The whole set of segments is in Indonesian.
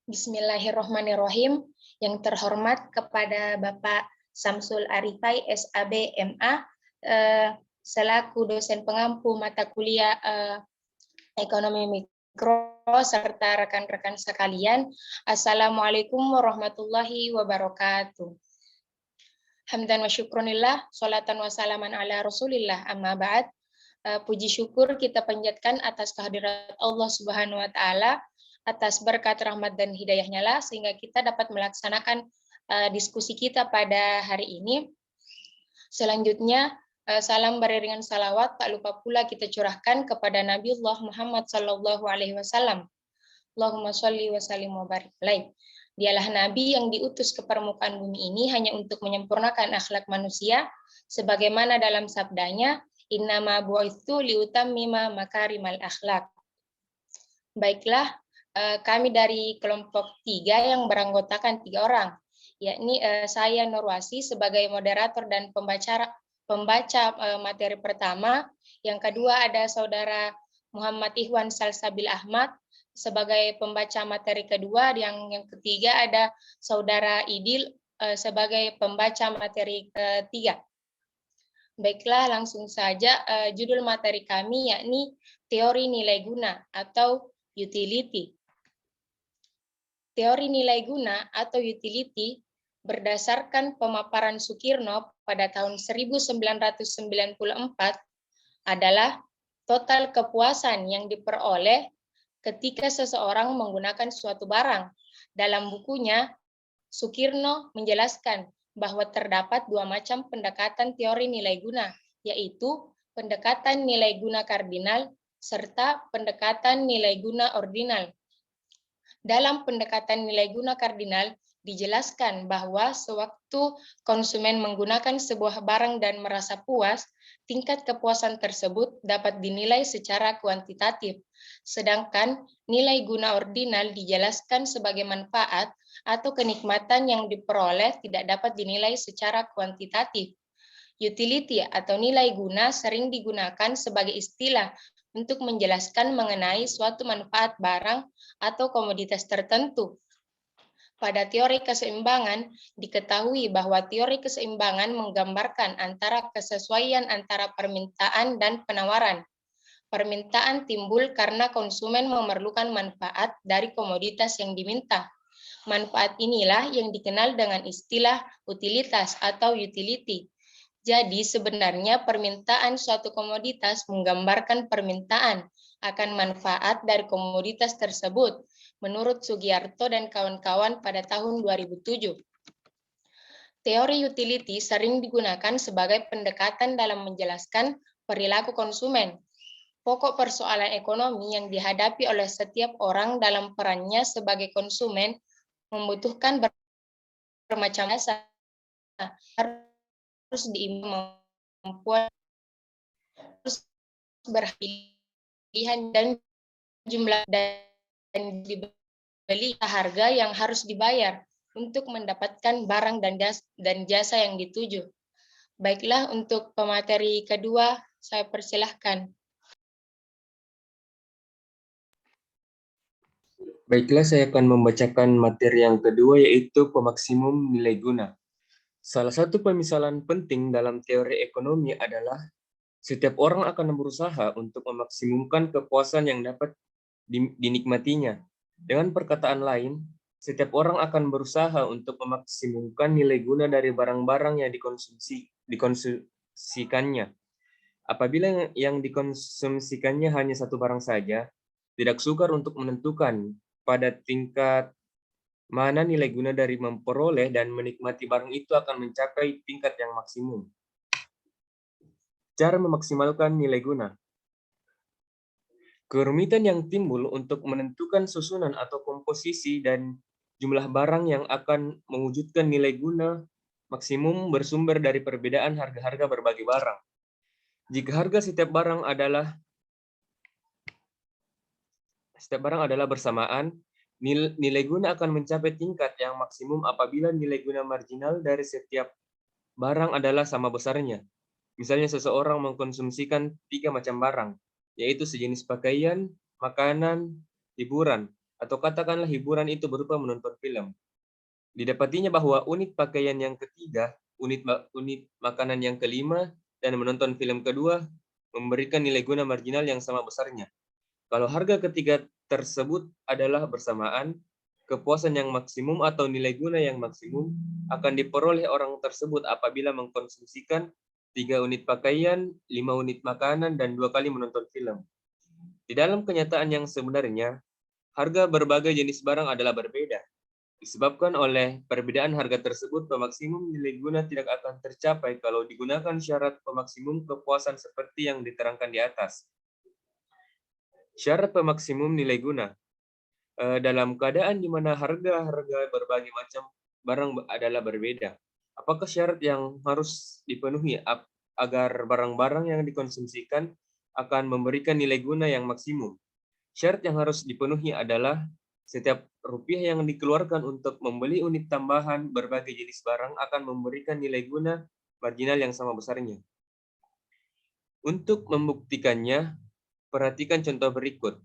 Bismillahirrohmanirrohim. Yang terhormat kepada Bapak Samsul Arifai, SAB, MA, selaku dosen pengampu mata kuliah Ekonomi Mikro, serta rekan-rekan sekalian. Assalamualaikum warahmatullahi wabarakatuh. Hamdan wa syukronillah, sholatan wa salaman ala rasulillah, amma ba'd. Puji syukur kita panjatkan atas kehadirat Allah Subhanahu wa Ta'ala, atas berkat rahmat dan hidayahnya lah, sehingga kita dapat melaksanakan diskusi kita pada hari ini. Selanjutnya, salam beriringan salawat, tak lupa pula kita curahkan kepada Nabiullah Muhammad Sallallahu Alaihi Wasallam. Allahumma sholli wa sallim wa barik alaih. Dialah Nabi yang diutus ke permukaan bumi ini hanya untuk menyempurnakan akhlak manusia, sebagaimana dalam sabdanya, innama bu'itsu liutammima makarimal akhlak. Baiklah, kami dari kelompok 3 yang beranggotakan 3 orang, yakni saya Nurwasi sebagai moderator dan pembaca materi pertama, yang kedua ada saudara Muhammad Ikhwan Salsabil Ahmad sebagai pembaca materi kedua, yang ketiga ada saudara Idil sebagai pembaca materi ketiga. Baiklah, langsung saja judul materi kami yakni teori nilai guna atau utility. Teori nilai guna atau utility berdasarkan pemaparan Sukirno pada tahun 1994 adalah total kepuasan yang diperoleh ketika seseorang menggunakan suatu barang. Dalam bukunya, Sukirno menjelaskan bahwa terdapat 2 macam pendekatan teori nilai guna, yaitu pendekatan nilai guna kardinal serta pendekatan nilai guna ordinal. Dalam pendekatan nilai guna kardinal, dijelaskan bahwa sewaktu konsumen menggunakan sebuah barang dan merasa puas, tingkat kepuasan tersebut dapat dinilai secara kuantitatif. Sedangkan nilai guna ordinal dijelaskan sebagai manfaat atau kenikmatan yang diperoleh tidak dapat dinilai secara kuantitatif. Utility atau nilai guna sering digunakan sebagai istilah untuk menjelaskan mengenai suatu manfaat barang atau komoditas tertentu. Pada teori keseimbangan, diketahui bahwa teori keseimbangan menggambarkan antara kesesuaian antara permintaan dan penawaran. Permintaan timbul karena konsumen memerlukan manfaat dari komoditas yang diminta. Manfaat inilah yang dikenal dengan istilah utilitas atau utility. Jadi sebenarnya permintaan suatu komoditas menggambarkan permintaan akan manfaat dari komoditas tersebut, menurut Sugiarto dan kawan-kawan pada tahun 2007. Teori utility sering digunakan sebagai pendekatan dalam menjelaskan perilaku konsumen. Pokok persoalan ekonomi yang dihadapi oleh setiap orang dalam perannya sebagai konsumen membutuhkan bermacam jasa. Harus diimbang harus berpilihan dan jumlah dan dibeli harga yang harus dibayar untuk mendapatkan barang dan jasa yang dituju. Baiklah, untuk pemateri kedua saya persilahkan. Baiklah, saya akan membacakan materi yang kedua, yaitu pemaksimum nilai guna. Salah satu pemisalan penting dalam teori ekonomi adalah setiap orang akan berusaha untuk memaksimumkan kepuasan yang dapat dinikmatinya. Dengan perkataan lain, setiap orang akan berusaha untuk memaksimumkan nilai guna dari barang-barang yang dikonsumsikannya. Apabila yang dikonsumsikannya hanya satu barang saja, tidak sukar untuk menentukan pada tingkat mana nilai guna dari memperoleh dan menikmati barang itu akan mencapai tingkat yang maksimum. Cara memaksimalkan nilai guna. Kerumitan yang timbul untuk menentukan susunan atau komposisi dan jumlah barang yang akan mewujudkan nilai guna maksimum bersumber dari perbedaan harga-harga berbagai barang. Jika harga setiap barang adalah bersamaan, nilai guna akan mencapai tingkat yang maksimum apabila nilai guna marginal dari setiap barang adalah sama besarnya. Misalnya seseorang mengkonsumsikan 3 macam barang, yaitu sejenis pakaian, makanan, hiburan. atau katakanlah hiburan itu berupa menonton film. Didapatinya bahwa unit pakaian yang ketiga, unit makanan yang kelima, dan menonton film kedua memberikan nilai guna marginal yang sama besarnya. Kalau harga ketiga tersebut adalah bersamaan, kepuasan yang maksimum atau nilai guna yang maksimum akan diperoleh orang tersebut apabila mengkonsumsikan 3 unit pakaian, 5 unit makanan, dan 2 kali menonton film. Di dalam kenyataan yang sebenarnya, harga berbagai jenis barang adalah berbeda. Disebabkan oleh perbedaan harga tersebut, pemaksimum nilai guna tidak akan tercapai kalau digunakan syarat pemaksimum kepuasan seperti yang diterangkan di atas. Syarat pemaksimum nilai guna. Dalam keadaan di mana harga-harga berbagai macam barang adalah berbeda, apakah syarat yang harus dipenuhi agar barang-barang yang dikonsumsikan akan memberikan nilai guna yang maksimum? Syarat yang harus dipenuhi adalah setiap rupiah yang dikeluarkan untuk membeli unit tambahan berbagai jenis barang akan memberikan nilai guna marginal yang sama besarnya. Untuk membuktikannya, perhatikan contoh berikut.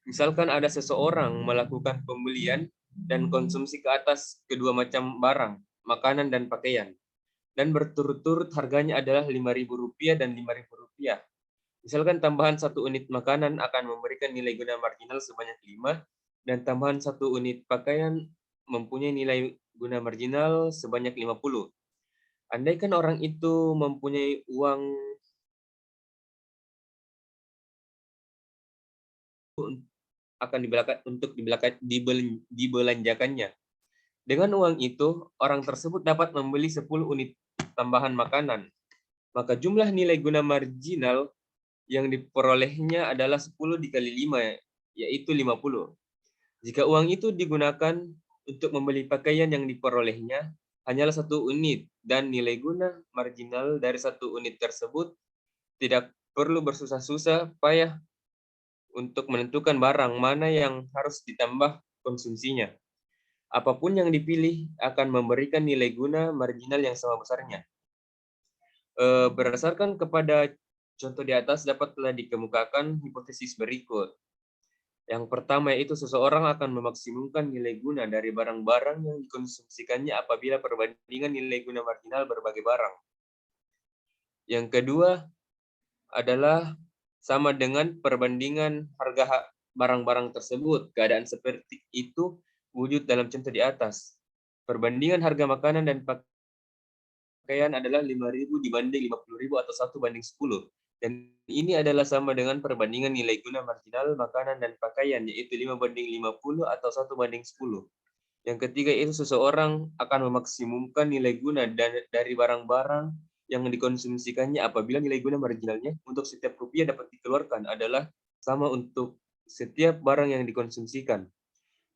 Misalkan ada seseorang melakukan pembelian dan konsumsi ke atas kedua macam barang, makanan dan pakaian, dan berturut-turut harganya adalah Rp5.000 dan Rp5.000. Misalkan tambahan 1 unit makanan akan memberikan nilai guna marginal sebanyak 5, dan tambahan 1 unit pakaian mempunyai nilai guna marginal sebanyak 50. Andaikan orang itu mempunyai uang akan dibelanjakannya. Dengan uang itu, orang tersebut dapat membeli 10 unit tambahan makanan. Maka jumlah nilai guna marginal yang diperolehnya adalah 10 dikali 5, yaitu 50. Jika uang itu digunakan untuk membeli pakaian yang diperolehnya hanyalah 1 unit, dan nilai guna marginal dari 1 unit tersebut tidak perlu bersusah-susah payah untuk menentukan barang mana yang harus ditambah konsumsinya. Apapun yang dipilih akan memberikan nilai guna marginal yang sama besarnya. Berdasarkan kepada contoh di atas dapatlah dikemukakan hipotesis berikut. Yang pertama yaitu seseorang akan memaksimumkan nilai guna dari barang-barang yang dikonsumsikannya apabila perbandingan nilai guna marginal berbagai barang. Yang kedua adalah sama dengan perbandingan harga barang-barang tersebut. Keadaan seperti itu wujud dalam contoh di atas. Perbandingan harga makanan dan pakaian adalah 5.000 dibanding 50.000 atau 1:10. Dan ini adalah sama dengan perbandingan nilai guna marginal makanan dan pakaian, yaitu 5:50 atau 1:10. Yang ketiga itu seseorang akan memaksimumkan nilai guna dari barang-barang yang dikonsumsikannya apabila nilai guna marginalnya untuk setiap rupiah dapat dikeluarkan adalah sama untuk setiap barang yang dikonsumsikan.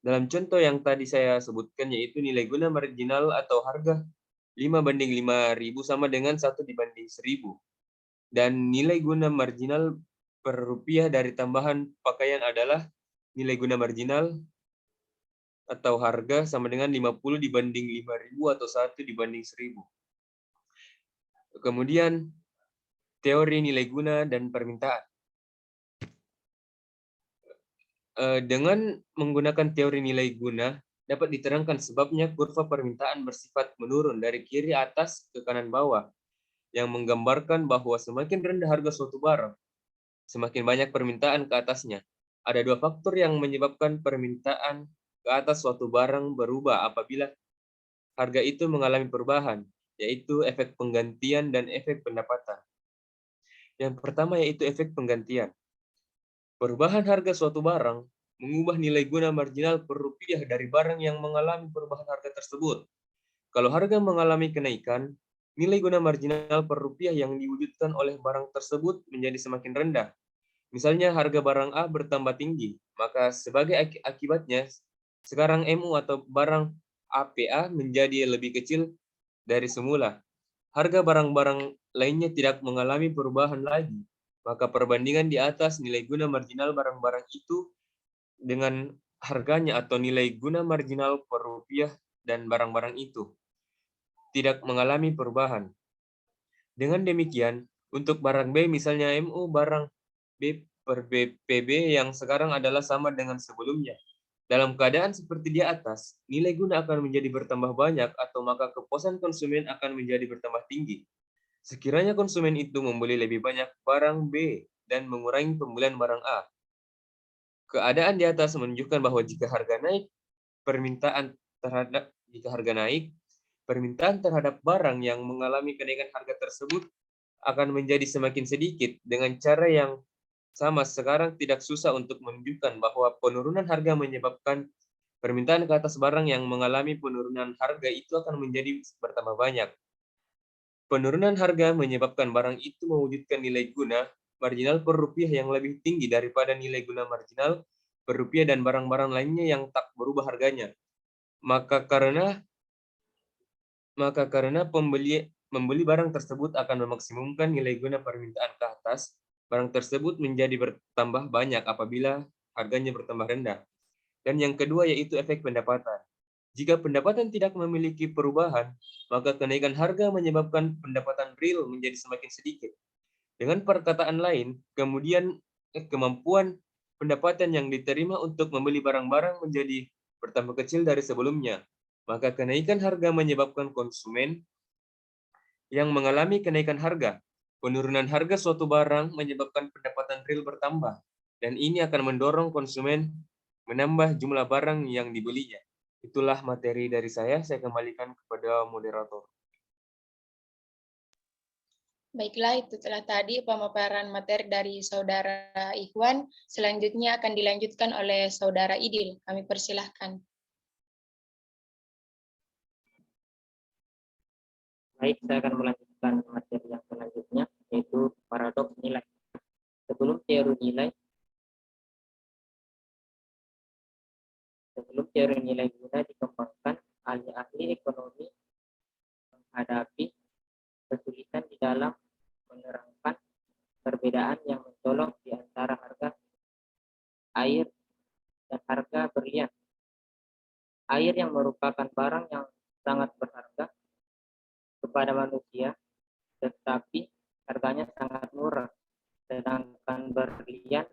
Dalam contoh yang tadi saya sebutkan yaitu nilai guna marginal atau harga 5:5.000 sama dengan 1:1000. Dan nilai guna marginal per rupiah dari tambahan pakaian adalah nilai guna marginal atau harga sama dengan 50 dibanding 5.000 atau 1:1000. Kemudian teori nilai guna dan permintaan. Dengan menggunakan teori nilai guna dapat diterangkan sebabnya kurva permintaan bersifat menurun dari kiri atas ke kanan bawah, yang menggambarkan bahwa semakin rendah harga suatu barang, semakin banyak permintaan ke atasnya. Ada 2 faktor yang menyebabkan permintaan ke atas suatu barang berubah apabila harga itu mengalami perubahan, yaitu efek penggantian dan efek pendapatan. Yang pertama yaitu efek penggantian. Perubahan harga suatu barang mengubah nilai guna marginal per rupiah dari barang yang mengalami perubahan harga tersebut. Kalau harga mengalami kenaikan, nilai guna marginal per rupiah yang diwujudkan oleh barang tersebut menjadi semakin rendah. Misalnya harga barang A bertambah tinggi, maka sebagai akibatnya sekarang MU atau barang APA menjadi lebih kecil dari semula. Harga barang-barang lainnya tidak mengalami perubahan lagi, maka perbandingan di atas nilai guna marginal barang-barang itu dengan harganya atau nilai guna marginal per rupiah dan barang-barang itu tidak mengalami perubahan. Dengan demikian, untuk barang B misalnya MU barang B per BPB yang sekarang adalah sama dengan sebelumnya. Dalam keadaan seperti di atas, nilai guna akan menjadi bertambah banyak atau maka kepuasan konsumen akan menjadi bertambah tinggi. Sekiranya konsumen itu membeli lebih banyak barang B dan mengurangi pembelian barang A. Keadaan di atas menunjukkan bahwa jika harga naik, permintaan terhadap barang yang mengalami kenaikan harga tersebut akan menjadi semakin sedikit. Dengan cara yang sama, sekarang tidak susah untuk menunjukkan bahwa penurunan harga menyebabkan permintaan ke atas barang yang mengalami penurunan harga itu akan menjadi bertambah banyak. Penurunan harga menyebabkan barang itu mewujudkan nilai guna marginal per rupiah yang lebih tinggi daripada nilai guna marginal per rupiah dan barang-barang lainnya yang tak berubah harganya. Maka karena membeli barang tersebut akan memaksimumkan nilai guna permintaan ke atas, barang tersebut menjadi bertambah banyak apabila harganya bertambah rendah. Dan yang kedua yaitu efek pendapatan. Jika pendapatan tidak memiliki perubahan, maka kenaikan harga menyebabkan pendapatan real menjadi semakin sedikit. Dengan perkataan lain, kemampuan pendapatan yang diterima untuk membeli barang-barang menjadi bertambah kecil dari sebelumnya. Maka kenaikan harga menyebabkan konsumen yang mengalami kenaikan harga. Penurunan harga suatu barang menyebabkan pendapatan real bertambah, dan ini akan mendorong konsumen menambah jumlah barang yang dibelinya. Itulah materi dari saya kembalikan kepada moderator. Baiklah, itu telah tadi pemaparan materi dari Saudara Ikhwan. Selanjutnya akan dilanjutkan oleh Saudara Idil. Kami persilahkan. Baik, saya akan melanjutkan materi yang selanjutnya, yaitu paradoks nilai. Sebelum teori nilai guna dikembangkan, ahli-ahli ekonomi menghadapi kesulitan di dalam menerangkan perbedaan yang mencolok di antara harga air dan harga berlian. Air yang merupakan barang yang sangat berharga kepada manusia, tetapi harganya sangat murah. Sedangkan berlian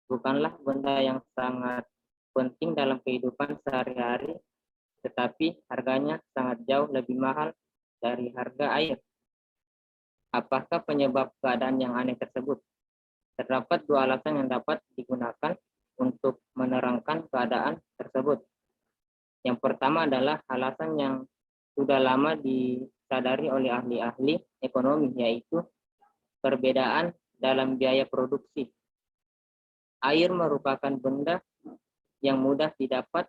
bukanlah benda yang sangat penting dalam kehidupan sehari-hari, tetapi harganya sangat jauh lebih mahal dari harga air. Apakah penyebab keadaan yang aneh tersebut? Terdapat dua alasan yang dapat digunakan untuk menerangkan keadaan tersebut. Yang pertama adalah alasan yang sudah lama disadari oleh ahli-ahli ekonomi, yaitu perbedaan dalam biaya produksi. Air merupakan benda yang mudah didapat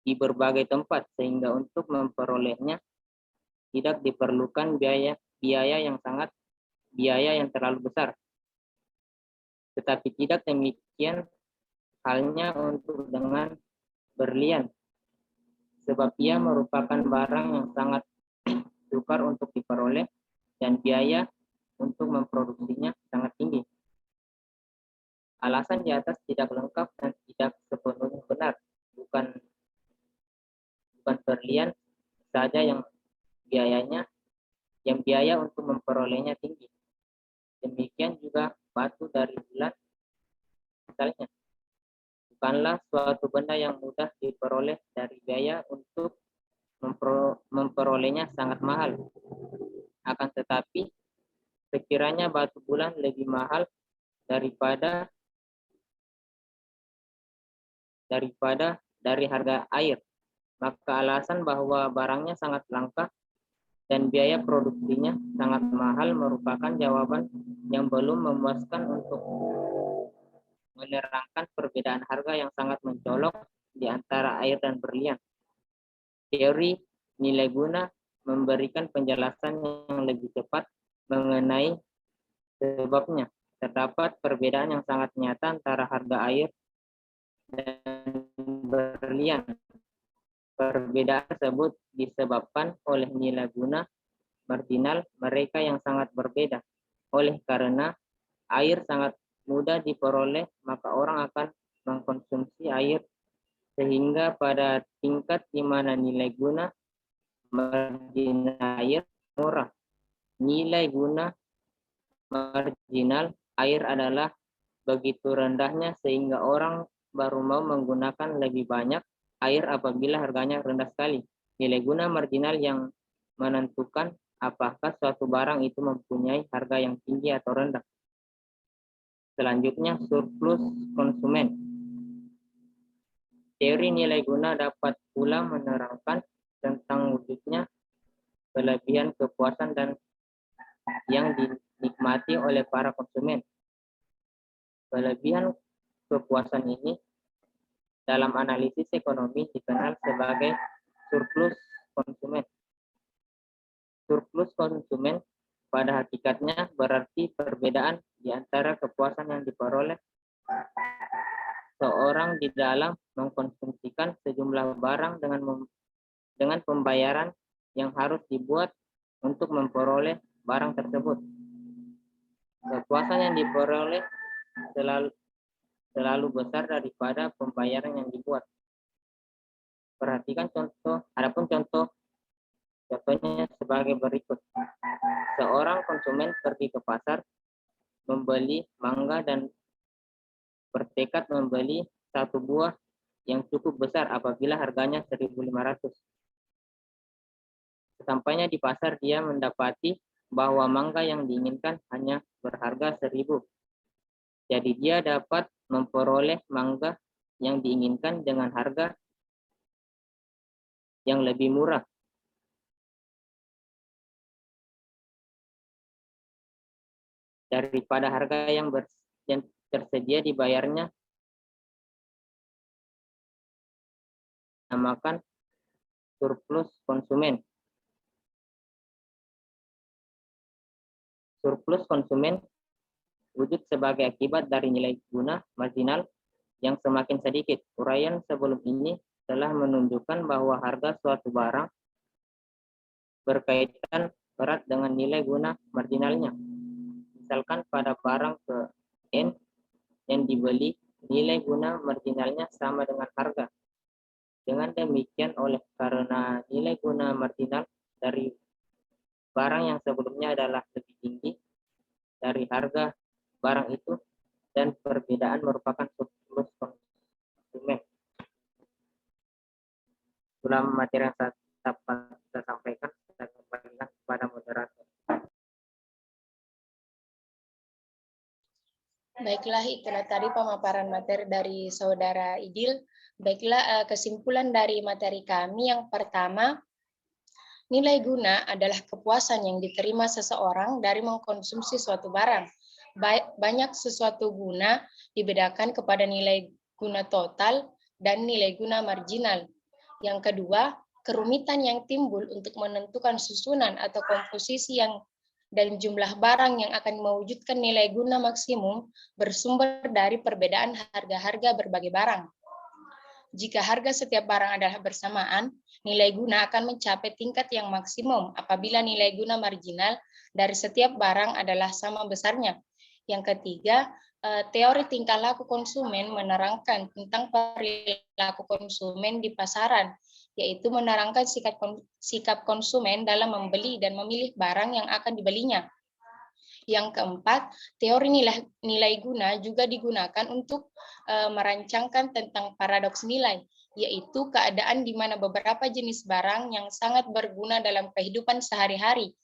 di berbagai tempat, sehingga untuk memperolehnya tidak diperlukan biaya yang terlalu besar. Tetapi tidak demikian halnya untuk dengan berlian, sebab ia merupakan barang yang sangat sukar untuk diperoleh dan biaya untuk memproduksinya sangat tinggi. Alasan di atas tidak lengkap dan tidak sepenuhnya benar. Bukan berlian saja yang biaya untuk memperolehnya tinggi. Demikian juga batu dari bulan misalnya. Bukanlah suatu benda yang mudah diperoleh dari biaya untuk memperolehnya sangat mahal. Akan tetapi, sekiranya batu bulan lebih mahal daripada dari harga air, maka alasan bahwa barangnya sangat langka dan biaya produksinya sangat mahal merupakan jawaban yang belum memuaskan untuk menerangkan perbedaan harga yang sangat mencolok di antara air dan berlian. Teori nilai guna memberikan penjelasan yang lebih cepat mengenai sebabnya. Terdapat perbedaan yang sangat nyata antara harga air dan berlian. Perbedaan tersebut disebabkan oleh nilai guna marginal mereka yang sangat berbeda. Oleh karena air sangat mudah diperoleh, maka orang akan mengkonsumsi air, sehingga pada tingkat di mana nilai guna marginal air murah, nilai guna marginal air adalah begitu rendahnya sehingga orang baru mau menggunakan lebih banyak air apabila harganya rendah sekali. Nilai guna marginal yang menentukan apakah suatu barang itu mempunyai harga yang tinggi atau rendah. Selanjutnya, surplus konsumen. Teori nilai guna dapat pula menerangkan tentang wujudnya kelebihan kepuasan dan yang dinikmati oleh para konsumen. Kelebihan kepuasan ini dalam analisis ekonomi dikenal sebagai surplus konsumen. Surplus konsumen pada hakikatnya berarti perbedaan di antara kepuasan yang diperoleh seorang di dalam mengkonsumsikan sejumlah barang dengan pembayaran yang harus dibuat untuk memperoleh barang tersebut. Kepuasan yang diperoleh selalu besar daripada pembayaran yang dibuat. Perhatikan contoh, adapun contohnya sebagai berikut. Seorang konsumen pergi ke pasar, membeli mangga dan bertekad membeli satu buah yang cukup besar apabila harganya 1.500. Sesampainya di pasar, dia mendapati bahwa mangga yang diinginkan hanya berharga 1.000. Jadi dia dapat memperoleh mangga yang diinginkan dengan harga yang lebih murah. Daripada harga yang tersedia dibayarnya, namakan surplus konsumen. Surplus konsumen wujud sebagai akibat dari nilai guna marginal yang semakin sedikit. Uraian sebelum ini telah menunjukkan bahwa harga suatu barang berkaitan erat dengan nilai guna marginalnya. Misalkan pada barang ke N yang dibeli, nilai guna marginalnya sama dengan harga. Dengan demikian, oleh karena nilai guna marginal dari barang yang sebelumnya adalah lebih tinggi dari harga barang itu, dan perbedaan merupakan surplus konsumen. Dalam materi yang saya sampaikan, saya kembalikan kepada moderator. Baiklah, itulah tadi pemaparan materi dari Saudara Idil. Baiklah, kesimpulan dari materi kami yang pertama, nilai guna adalah kepuasan yang diterima seseorang dari mengkonsumsi suatu barang. Banyak sesuatu guna dibedakan kepada nilai guna total dan nilai guna marginal. Yang kedua, kerumitan yang timbul untuk menentukan susunan atau komposisi dan jumlah barang yang akan mewujudkan nilai guna maksimum bersumber dari perbedaan harga-harga berbagai barang. Jika harga setiap barang adalah bersamaan, nilai guna akan mencapai tingkat yang maksimum apabila nilai guna marginal dari setiap barang adalah sama besarnya. Yang ketiga, teori tingkah laku konsumen menerangkan tentang perilaku konsumen di pasaran, yaitu menerangkan sikap konsumen dalam membeli dan memilih barang yang akan dibelinya. Yang keempat, teori nilai guna juga digunakan untuk merancangkan tentang paradoks nilai, yaitu keadaan di mana beberapa jenis barang yang sangat berguna dalam kehidupan sehari-hari,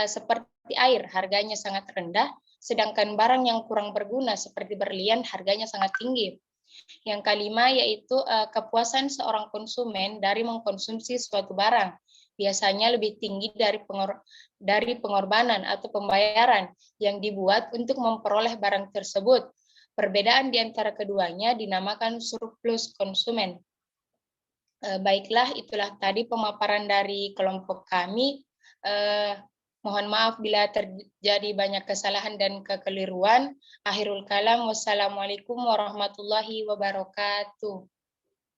seperti air, harganya sangat rendah, sedangkan barang yang kurang berguna seperti berlian harganya sangat tinggi. Yang kelima yaitu kepuasan seorang konsumen dari mengkonsumsi suatu barang, biasanya lebih tinggi dari pengorbanan atau pembayaran yang dibuat untuk memperoleh barang tersebut. Perbedaan di antara keduanya dinamakan surplus konsumen. Baiklah, itulah tadi pemaparan dari kelompok kami. Mohon maaf bila terjadi banyak kesalahan dan kekeliruan. Akhirul kalam, wassalamualaikum warahmatullahi wabarakatuh.